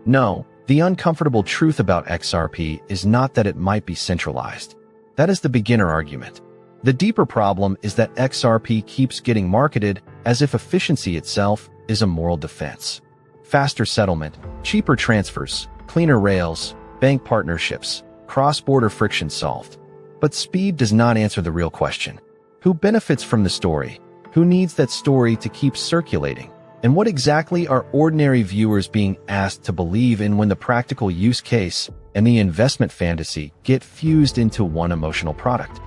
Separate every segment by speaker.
Speaker 1: No, the uncomfortable truth about XRP is not that it might be centralized. That is the beginner argument. The deeper problem is that XRP keeps getting marketed as if efficiency itself is a moral defense. Faster settlement, cheaper transfers, cleaner rails, bank partnerships, cross-border friction solved. But speed does not answer the real question. Who benefits from the story? Who needs that story to keep circulating? And what exactly are ordinary viewers being asked to believe in when the practical use case and the investment fantasy get fused into one emotional product?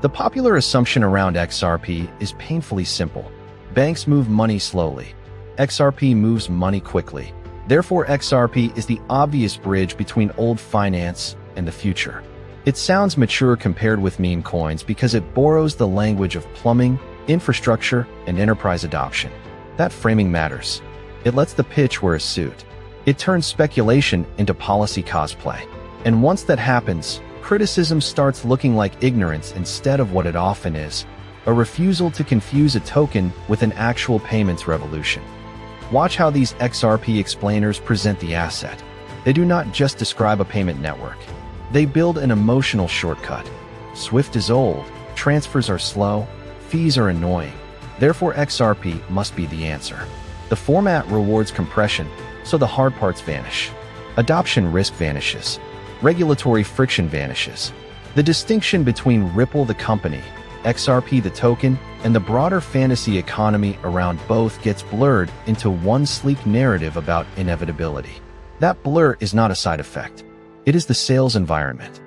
Speaker 1: The popular assumption around XRP is painfully simple. Banks move money slowly. XRP moves money quickly. Therefore, XRP is the obvious bridge between old finance and the future. It sounds mature compared with meme coins because it borrows the language of plumbing, infrastructure, and enterprise adoption. That framing matters. It lets the pitch wear a suit. It turns speculation into policy cosplay. And once that happens, criticism starts looking like ignorance instead of what it often is, a refusal to confuse a token with an actual payments revolution. Watch how these XRP explainers present the asset. They do not just describe a payment network. They build an emotional shortcut. SWIFT is old, transfers are slow, fees are annoying. Therefore, XRP must be the answer. The format rewards compression, so the hard parts vanish. Adoption risk vanishes. Regulatory friction vanishes. The distinction between Ripple the company, XRP the token, and the broader fantasy economy around both gets blurred into one sleek narrative about inevitability. That blur is not a side effect. It is the sales environment.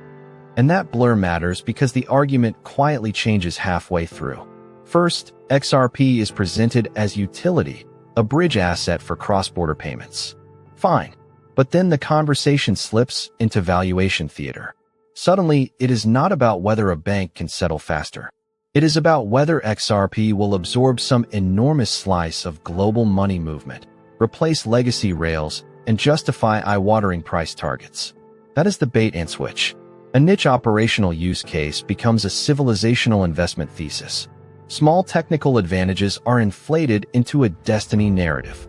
Speaker 1: And that blur matters because the argument quietly changes halfway through. First, XRP is presented as utility, a bridge asset for cross-border payments. Fine. But then the conversation slips into valuation theater. Suddenly, it is not about whether a bank can settle faster. It is about whether XRP will absorb some enormous slice of global money movement, replace legacy rails, and justify eye-watering price targets. That is the bait and switch. A niche operational use case becomes a civilizational investment thesis. Small technical advantages are inflated into a destiny narrative.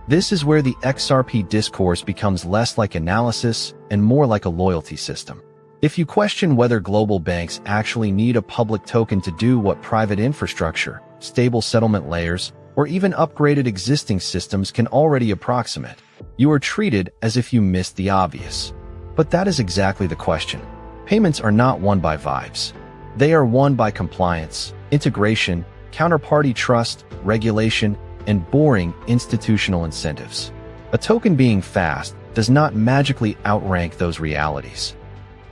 Speaker 1: This is where the XRP discourse becomes less like analysis and more like a loyalty system. If you question whether global banks actually need a public token to do what private infrastructure, stable settlement layers, or even upgraded existing systems can already approximate, you are treated as if you missed the obvious. But that is exactly the question. Payments are not won by vibes. They are won by compliance, integration, counterparty trust, regulation, and boring institutional incentives. A token being fast does not magically outrank those realities.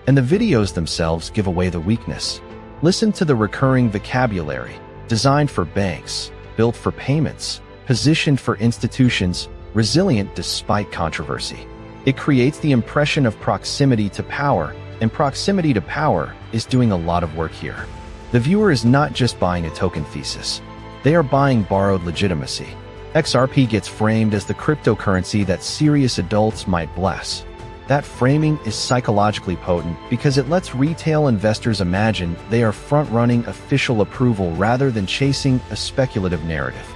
Speaker 1: And the videos themselves give away the weakness. Listen to the recurring vocabulary, designed for banks, built for payments, positioned for institutions, resilient despite controversy. It creates the impression of proximity to power, and proximity to power is doing a lot of work here. The viewer is not just buying a token thesis. They are buying borrowed legitimacy. XRP gets framed as the cryptocurrency that serious adults might bless. That framing is psychologically potent because it lets retail investors imagine they are front-running official approval rather than chasing a speculative narrative.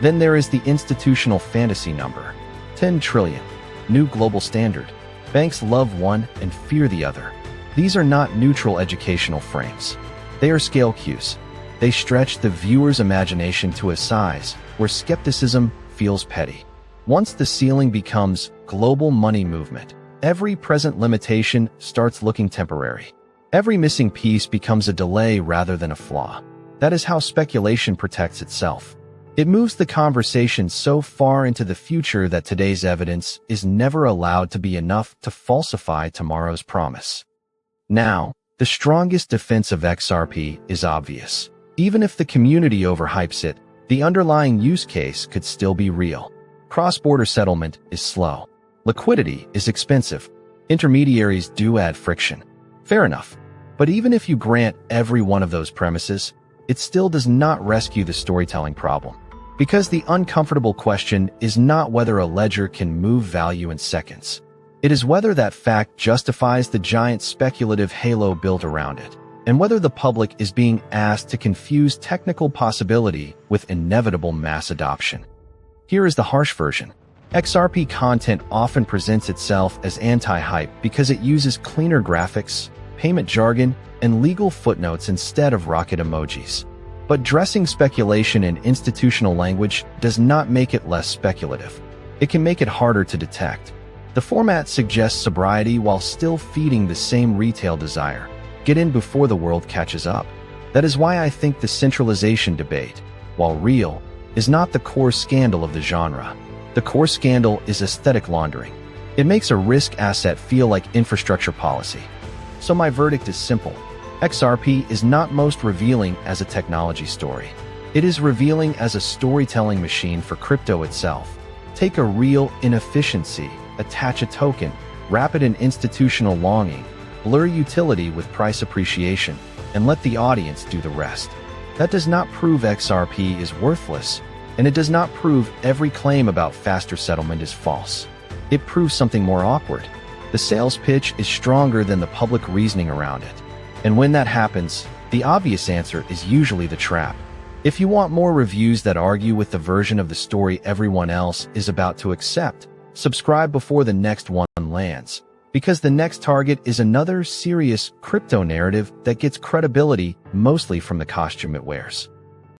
Speaker 1: Then there is the institutional fantasy number. 10 trillion. New global standard. Banks love one and fear the other. These are not neutral educational frames. They are scale cues. They stretch the viewer's imagination to a size where skepticism feels petty. Once the ceiling becomes global money movement, every present limitation starts looking temporary. Every missing piece becomes a delay rather than a flaw. That is how speculation protects itself. It moves the conversation so far into the future that today's evidence is never allowed to be enough to falsify tomorrow's promise. Now, the strongest defense of XRP is obvious. Even if the community overhypes it, the underlying use case could still be real. Cross-border settlement is slow. Liquidity is expensive. Intermediaries do add friction. Fair enough. But even if you grant every one of those premises, it still does not rescue the storytelling problem. Because the uncomfortable question is not whether a ledger can move value in seconds. It is whether that fact justifies the giant speculative halo built around it, and whether the public is being asked to confuse technical possibility with inevitable mass adoption. Here is the harsh version. XRP content often presents itself as anti-hype because it uses cleaner graphics, payment jargon, and legal footnotes instead of rocket emojis. But dressing speculation in institutional language does not make it less speculative. It can make it harder to detect. The format suggests sobriety while still feeding the same retail desire. Get in before the world catches up. That is why I think the centralization debate, while real, is not the core scandal of the genre. The core scandal is aesthetic laundering. It makes a risk asset feel like infrastructure policy. So my verdict is simple. XRP is not most revealing as a technology story. It is revealing as a storytelling machine for crypto itself. Take a real inefficiency, attach a token, wrap it in institutional longing, blur utility with price appreciation, and let the audience do the rest. That does not prove XRP is worthless, and it does not prove every claim about faster settlement is false. It proves something more awkward. The sales pitch is stronger than the public reasoning around it. And when that happens, the obvious answer is usually the trap. If you want more reviews that argue with the version of the story everyone else is about to accept, subscribe before the next one lands. Because the next target is another serious crypto narrative that gets credibility mostly from the costume it wears.